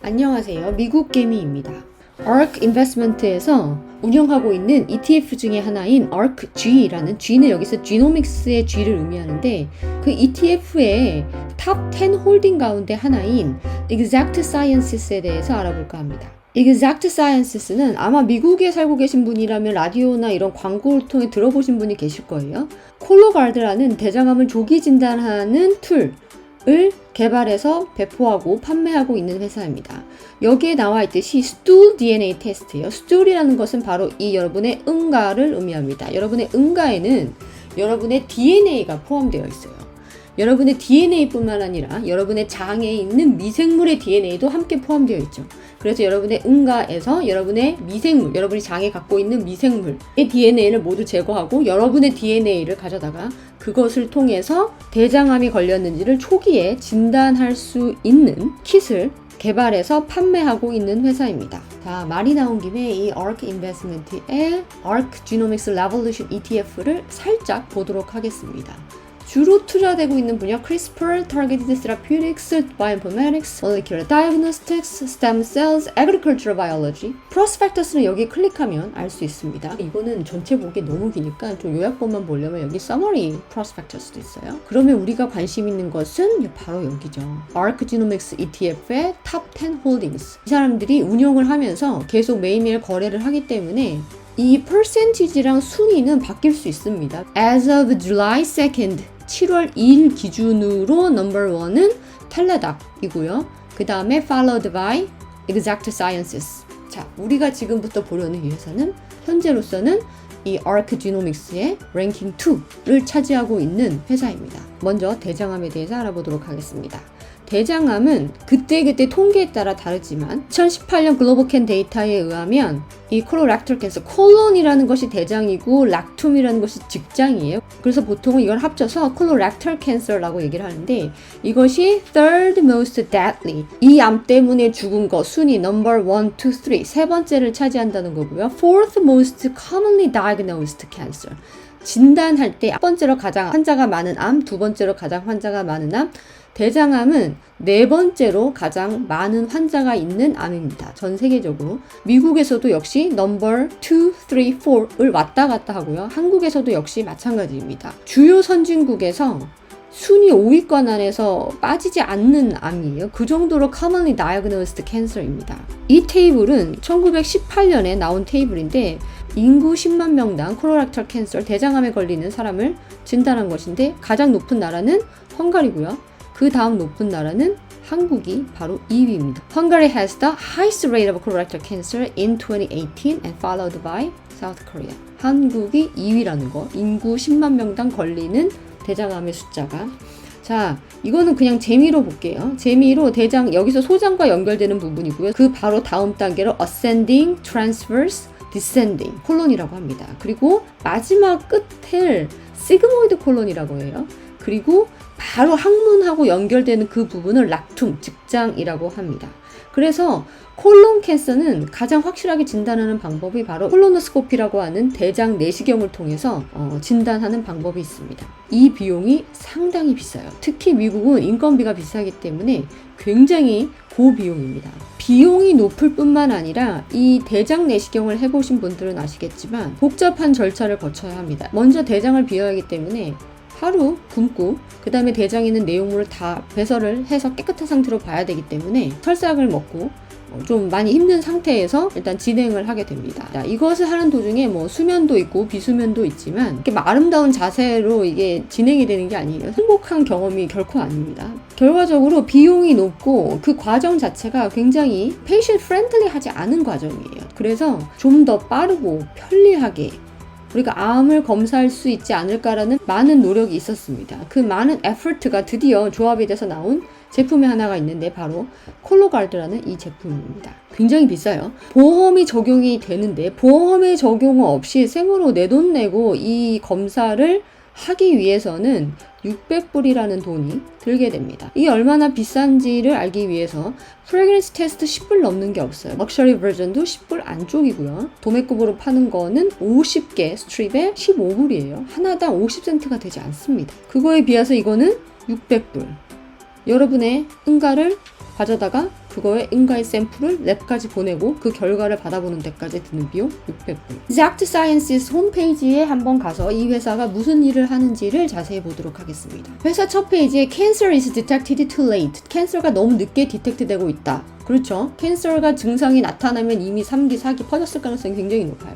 안녕하세요. 미국 개미입니다. ARK 인베스트먼트에서 운영하고 있는 ETF 중에 하나인 ARKG라는 G는 여기서 지노믹스의 G를 의미하는데 그 ETF의 탑 10 홀딩 가운데 하나인 Exact Sciences에 대해서 알아볼까 합니다. Exact Sciences는 아마 미국에 살고 계신 분이라면 라디오나 이런 광고를 통해 들어보신 분이 계실 거예요. 콜로가드라는 대장암을 조기 진단하는 툴을 개발해서 배포하고 판매하고 있는 회사입니다. 여기에 나와 있듯이 stool DNA 테스트예요. stool이라는 것은 바로 이 여러분의 응가를 의미합니다. 여러분의 응가에는 여러분의 DNA가 포함되어 있어요. 여러분의 DNA뿐만 아니라 여러분의 장에 있는 미생물의 DNA도 함께 포함되어 있죠. 그래서 여러분의 응가에서 여러분의 미생물, 여러분이 장에 갖고 있는 미생물의 DNA를 모두 제거하고 여러분의 DNA를 가져다가 그것을 통해서 대장암이 걸렸는지를 초기에 진단할 수 있는 킷을 개발해서 판매하고 있는 회사입니다. 자, 말이 나온 김에 이 ARK 인베스트먼트의 ARK Genomics Revolution ETF를 살짝 보도록 하겠습니다. 주로 투자되고 있는 분야 CRISPR, Targeted Therapeutics, Bioinformatics, Molecular Diagnostics, Stem Cells, Agricultural Biology. 프로스펙터스는 여기 클릭하면 알 수 있습니다. 이거는 전체 보기 너무 기니까 좀 요약본만 보려면 여기 Summary 프로스펙터스도 있어요. 그러면 우리가 관심 있는 것은 바로 여기죠. ARK Genomics ETF의 Top 10 Holdings. 이 사람들이 운영을 하면서 계속 매일매일 거래를 하기 때문에 이 퍼센티지랑 순위는 바뀔 수 있습니다. As of July 2nd, 7월 2일 기준으로 넘버 1은 텔레닥이고요. 그 다음에 followed by Exact Sciences. 자, 우리가 지금부터 보려는 이 회사는 현재로서는 이 ARK Genomics의 랭킹 2를 차지하고 있는 회사입니다. 먼저 대장암에 대해서 알아보도록 하겠습니다. 대장암은 그때그때 통계에 따라 다르지만 2018년 글로벌캔 데이터에 의하면 이 콜로렉탈 캔서, 콜론이라는 것이 대장이고 락툼이라는 것이 직장이에요. 그래서 보통은 이걸 합쳐서 콜로렉탈 캔서라고 얘기를 하는데 이것이 third most deadly, 이 암 때문에 죽은 거 순위 number 1, 2, 3, 세 번째를 차지한다는 거고요. fourth most commonly diagnosed cancer, 진단할 때 첫 번째로 가장 환자가 많은 암, 두 번째로 가장 환자가 많은 암, 대장암은 네 번째로 가장 많은 환자가 있는 암입니다. 전 세계적으로. 미국에서도 역시 넘버 2, 3, 4을 왔다 갔다 하고요. 한국에서도 역시 마찬가지입니다. 주요 선진국에서 순위 5위권 안에서 빠지지 않는 암이에요. 그 정도로 commonly diagnosed cancer입니다. 이 테이블은 1918년에 나온 테이블인데 인구 10만 명당 콜로렉탈 캔서, 대장암에 걸리는 사람을 진단한 것인데 가장 높은 나라는 헝가리고요. 그 다음 높은 나라는 한국이 바로 2위입니다. Hungary has the highest rate of colorectal cancer in 2018 and followed by South Korea. 한국이 2위라는 거. 인구 10만 명당 걸리는 대장암의 숫자가. 자, 이거는 그냥 재미로 볼게요. 재미로 대장, 여기서 소장과 연결되는 부분이고요. 그 바로 다음 단계로 ascending, transverse, descending 콜론이라고 합니다. 그리고 마지막 끝을 시그모이드 콜론이라고 해요. 그리고 바로 항문하고 연결되는 그 부분을 락툼, 직장이라고 합니다. 그래서 콜론 캔서는 가장 확실하게 진단하는 방법이 바로 콜로노스코피라고 하는 대장 내시경을 통해서 진단하는 방법이 있습니다. 이 비용이 상당히 비싸요. 특히 미국은 인건비가 비싸기 때문에 굉장히 고비용입니다. 비용이 높을 뿐만 아니라 이 대장 내시경을 해보신 분들은 아시겠지만 복잡한 절차를 거쳐야 합니다. 먼저 대장을 비워야 하기 때문에 하루 굶고 그 다음에 대장에 있는 내용물을 다 배설을 해서 깨끗한 상태로 봐야 되기 때문에 설삭을 먹고 좀 많이 힘든 상태에서 일단 진행을 하게 됩니다. 자, 이것을 하는 도중에 뭐 수면도 있고 비수면도 있지만 이렇게 아름다운 자세로 이게 진행이 되는 게 아니에요. 행복한 경험이 결코 아닙니다. 결과적으로 비용이 높고 그 과정 자체가 굉장히 patient friendly 하지 않은 과정이에요. 그래서 좀 더 빠르고 편리하게 우리가 암을 검사할 수 있지 않을까라는 많은 노력이 있었습니다. 그 많은 에포트가 드디어 조합이 돼서 나온 제품이 하나가 있는데 바로 콜로가드라는 이 제품입니다. 굉장히 비싸요. 보험이 적용이 되는데 보험의 적용 없이 생으로 내 돈 내고 이 검사를 하기 위해서는 600불이라는 돈이 들게 됩니다. 이게 얼마나 비싼지를 알기 위해서 프레그런스 테스트 10불 넘는 게 없어요. 럭셔리 버전도 10불 안쪽이고요. 도매급으로 파는 거는 50개 스트립에 15불이에요. 하나당 50센트가 되지 않습니다. 그거에 비해서 이거는 600불. 여러분의 응가를 가져다가 그거에 응가의 샘플을 랩까지 보내고 그 결과를 받아보는 데까지 드는 비용 600불. Exact Sciences 홈페이지에 한번 가서 이 회사가 무슨 일을 하는지를 자세히 보도록 하겠습니다. 회사 첫 페이지에 Cancer is detected too late. 캔서가 너무 늦게 디텍트되고 있다. 그렇죠. 캔서가 증상이 나타나면 이미 3기, 4기 퍼졌을 가능성이 굉장히 높아요.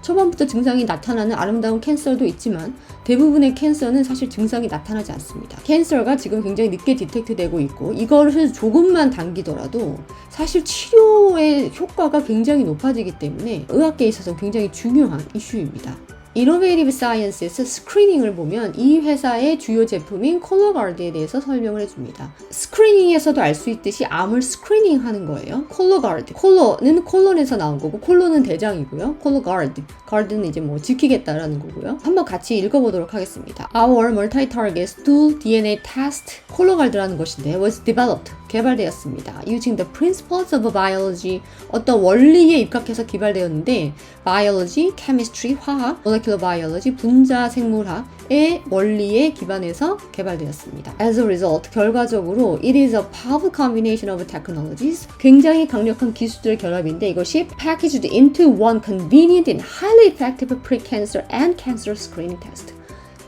초반부터 증상이 나타나는 아름다운 캔서도 있지만 대부분의 캔서는 사실 증상이 나타나지 않습니다. 캔서가 지금 굉장히 늦게 디텍트되고 있고 이거를 조금만 당기더라도 사실 치료의 효과가 굉장히 높아지기 때문에 의학계에 있어서 굉장히 중요한 이슈입니다. Innovative Sciences에서 스크리닝을 보면 이 회사의 주요 제품인 콜로가드에 대해서 설명을 해줍니다. 스크리닝에서도 알 수 있듯이 암을 스크리닝하는 거예요. 콜로가드. 콜로는 콜론에서 나온 거고 콜론은 대장이고요. 콜로가드. 가드는 이제 뭐 지키겠다라는 거고요. 한번 같이 읽어보도록 하겠습니다. Our multi-target stool DNA test 콜로가드라는 것인데 was developed. 개발되었습니다. Using the principles of biology 어떤 원리에 입각해서 개발되었는데 biology, chemistry, 화학, molecular biology, 분자 생물학의 원리에 기반해서 개발되었습니다. As a result, 결과적으로 it is a powerful combination of technologies 굉장히 강력한 기술들의 결합인데 이것이 packaged into one convenient and highly effective pre-cancer and cancer screening test.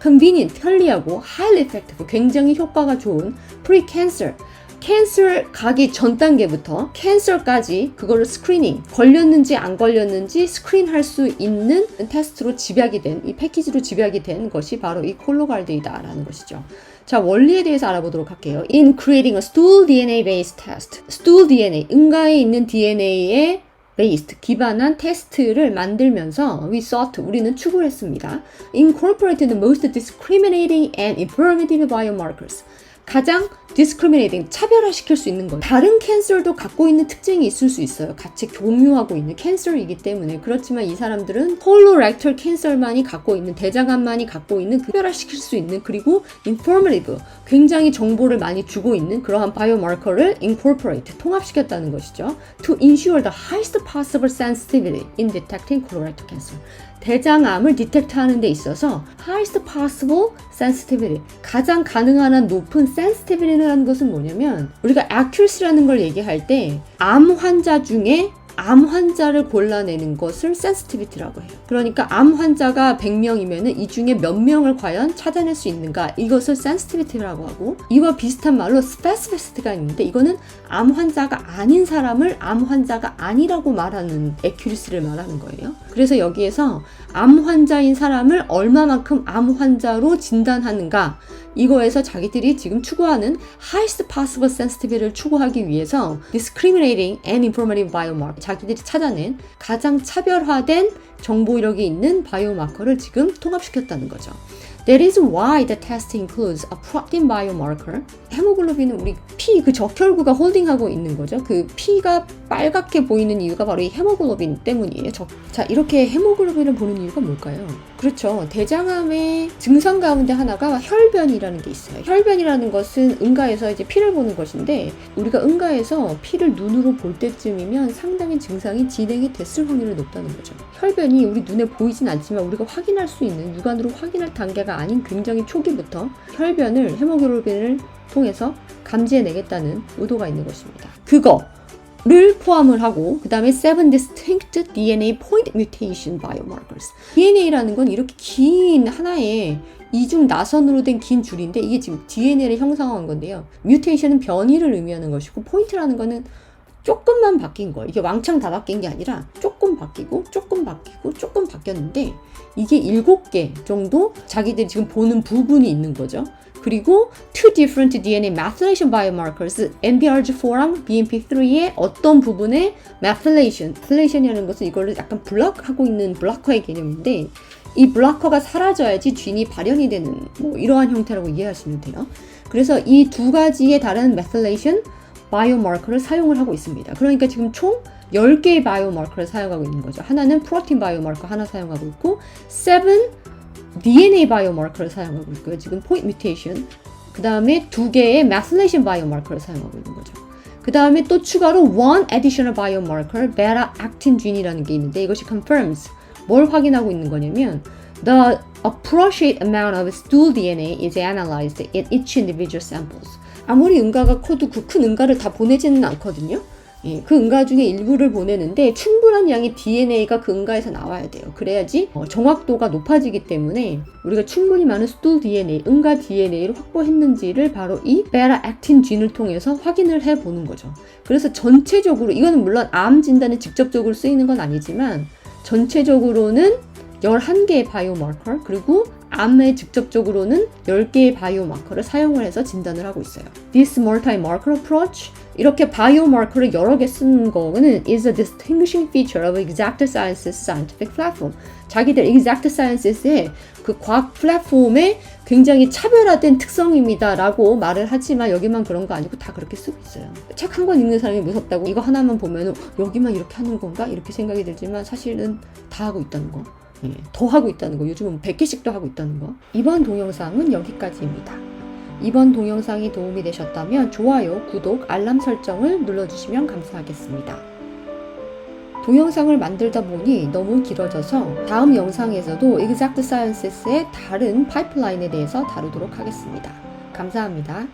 convenient, 편리하고 highly effective, 굉장히 효과가 좋은 pre-cancer 캔서 가기 전 단계부터 캔서까지 그거를 스크리닝 걸렸는지 안 걸렸는지 스크린할 수 있는 테스트로 집약이 된 이 패키지로 집약이 된 것이 바로 이 콜로가드이다 라는 것이죠. 자, 원리에 대해서 알아보도록 할게요. In creating a stool DNA based test stool DNA, 응가에 있는 DNA에 based, 기반한 테스트를 만들면서 we sought, 우리는 추구를 했습니다. Incorporated the most discriminating and informative biomarkers 가장 discriminating, 차별화시킬 수 있는 것. 다른 캔서도 갖고 있는 특징이 있을 수 있어요. 같이 공유하고 있는 캔서이기 때문에. 그렇지만 이 사람들은 colorectal 캔서만이 갖고 있는, 대장암만이 갖고 있는 특별화시킬 수 있는 그리고 informative, 굉장히 정보를 많이 주고 있는 그러한 바이오마커를 incorporate, 통합시켰다는 것이죠. To ensure the highest possible sensitivity in detecting colorectal cancer. 대장암을 디텍트하는 데 있어서 highest possible sensitivity, 가장 가능한 한 높은 sensitivity라는 것은 뭐냐면 우리가 accuracy라는 걸 얘기할 때 암 환자 중에 암 환자를 골라내는 것을 sensitivity라고 해요. 그러니까 암 환자가 100명이면 이 중에 몇 명을 과연 찾아낼 수 있는가, 이것을 sensitivity라고 하고, 이와 비슷한 말로 specificity가 있는데 이거는 암 환자가 아닌 사람을 암 환자가 아니라고 말하는 accuracy를 말하는 거예요. 그래서 여기에서 암 환자인 사람을 얼마만큼 암 환자로 진단하는가, 이거에서 자기들이 지금 추구하는 highest possible sensitivity를 추구하기 위해서 discriminating and informative biomarker, 자기들이 찾아낸 가장 차별화된 정보 이력이 있는 바이오마커를 지금 통합시켰다는 거죠. That is why the test includes a protein biomarker. 헤모글로빈은 우리 피, 그 적혈구가 홀딩하고 있는 거죠. 그 피가 빨갛게 보이는 이유가 바로 이 헤모글로빈 때문이에요. 자, 이렇게 헤모글로빈을 보는 이유가 뭘까요? 그렇죠. 대장암의 증상 가운데 하나가 혈변이라는 게 있어요. 혈변이라는 것은 응가에서 이제 피를 보는 것인데 우리가 응가에서 피를 눈으로 볼 때쯤이면 상당히 증상이 진행이 됐을 확률이 높다는 거죠. 혈변이 우리 눈에 보이진 않지만 우리가 확인할 수 있는, 육안으로 확인할 단계가 아닌 굉장히 초기부터 혈변을, 헤모글로빈을 통해서 감지해내겠다는 의도가 있는 것입니다. 그거를 포함을 하고 그 다음에 7 distinct DNA point mutation biomarkers. DNA라는 건 이렇게 긴 하나의 이중 나선으로 된 긴 줄인데 이게 지금 DNA를 형성한 건데요. 뮤테이션은 변이를 의미하는 것이고 포인트라는 거는 조금만 바뀐 거예요. 이게 왕창 다 바뀐 게 아니라 조금 바뀌고 조금 바뀌고 조금 바뀌었는데 이게 7개 정도 자기들이 지금 보는 부분이 있는 거죠. 그리고 two different DNA methylation biomarkers, NBRG4랑 BMP3의 어떤 부분의 methylation이라는 것은 이거를 약간 블락하고 있는 블락커의 개념인데 이 블락커가 사라져야지 쥔이 발현이 되는 뭐 이러한 형태라고 이해하시면 돼요. 그래서 이 두 가지의 다른 methylation 바이오마커를 사용을 하고 있습니다. 그러니까 지금 총 10개의 바이오마커를 사용하고 있는 거죠. 하나는 프로틴 바이오마커 하나 사용하고 있고 7 DNA 바이오마커를 사용하고 있고요. 지금 포인트 뮤테이션, 그 다음에 2개의 메실레이션 바이오마커를 사용하고 있는 거죠. 그 다음에 또 추가로 one additional biomarker, beta actin gene이라는 게 있는데 이것이 confirms, 뭘 확인하고 있는 거냐면 the appropriate amount of stool DNA is analyzed in each individual samples. 아무리 응가가 커도 그 큰 응가를 다 보내지는 않거든요. 예, 그 응가 중에 일부를 보내는데 충분한 양의 DNA가 그 응가에서 나와야 돼요. 그래야지 정확도가 높아지기 때문에 우리가 충분히 많은 스툴 DNA, 응가 DNA를 확보했는지를 바로 이 베타-액틴 진을 통해서 확인을 해보는 거죠. 그래서 전체적으로 이거는 물론 암 진단에 직접적으로 쓰이는 건 아니지만 전체적으로는 11개의 바이오마커 그리고 암에 직접적으로는 10개의 바이오마커를 사용을 해서 진단을 하고 있어요. This multi-marker approach 이렇게 바이오마커를 여러 개 쓰는 거는 is a distinguishing feature of Exact Sciences scientific platform. 자기들 Exact Sciences의 그 과학 플랫폼의 굉장히 차별화된 특성입니다 라고 말을 하지만 여기만 그런 거 아니고 다 그렇게 쓰고 있어요. 책 한 권 읽는 사람이 무섭다고 이거 하나만 보면 여기만 이렇게 하는 건가? 이렇게 생각이 들지만 사실은 다 하고 있다는 거. 예, 더 하고 있다는 거. 요즘은 100개씩도 하고 있다는 거. 이번 동영상은 여기까지입니다. 이번 동영상이 도움이 되셨다면 좋아요, 구독, 알람 설정을 눌러주시면 감사하겠습니다. 동영상을 만들다 보니 너무 길어져서 다음 영상에서도 Exact Sciences의 다른 파이프라인에 대해서 다루도록 하겠습니다. 감사합니다.